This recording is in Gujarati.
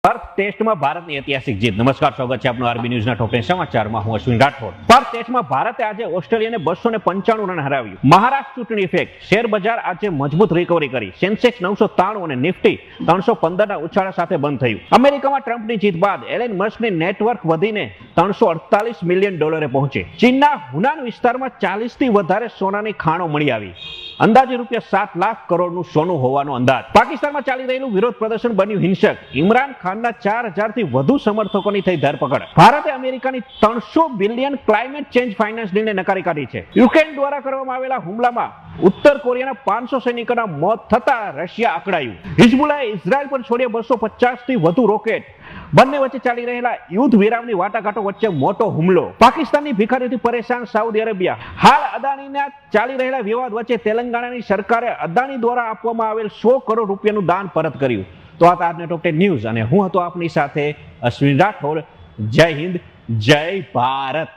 પર્થ ટેસ્ટમાં ભારતની ઐતિહાસિક જીત। નમસ્કાર, સ્વાગત છે આપનું આરબી ન્યૂઝના ટોપ 10 સમાચારમાં। હું અશ્વિન રાઠોડ। પર્થ ટેસ્ટમાં ભારતે આજે ઓસ્ટ્રેલિયાને 295 રન હરાવ્યું। મહારાષ્ટ્ર ચૂંટણી ઇફેક્ટ, શેર બજાર આજે મજબૂત રિકવરી કરી। સેન્સેક્સ 993 અને નિફ્ટી 315ના ઉછાળા સાથે બંધ થયું। અમેરિકામાં ટ્રમ્પની જીત બાદ એલન મસ્કની નેટવર્ક વધીને $348 મિલિયન પહોંચી। ચીનના હુનાન વિસ્તારમાં 40થી વધારે સોનાની ખાણો મળી આવી। અંદાજે ₹7 લાખ કરોડનું સોનું હોવાનો અંદાજ। પાકિસ્તાનમાં ચાલી રહેલું વિરોધ પ્રદર્શન બન્યું હિંસક। ઇમરાન ખાનના 4000 થી વધુ સમર્થકોની થઈ ધરપકડ। ભારતે અમેરિકાની $300 બિલિયન ક્લાઇમેટ ચેન્જ ફાઇનાન્સ ડીલને નકારી કાઢી છે। યુક્રેન દ્વારા કરવામાં આવેલા હુમલામાં ઉત્તર કોરિયાના 500 સૈનિકોના મોત થતા રશિયા અકળાયું। હિઝબુલ્લાએ ઇઝરાયલ પર છોડ્યા 250 થી વધુ રોકેટ। બંને વચ્ચે ચાલી રહેલા યુદ્ધ વિરામની વાટાઘાટો વચ્ચે મોટો હુમલો। પાકિસ્તાનની ભિખારીઓથી પરેશાન સાઉદી અરેબિયા। હાલ અદાણીના ચાલી રહેલા વિવાદ વચ્ચે તેલંગાણાની સરકારે અદાણી દ્વારા આપવામાં આવેલ 100 કરોડ રૂપિયાનું દાન પરત કર્યું। તો આ આજના ટોપ 10 ન્યૂઝ અને હું હતો આપની સાથે અશ્વિન રાઠોડ। જય હિન્દ, જય ભારત।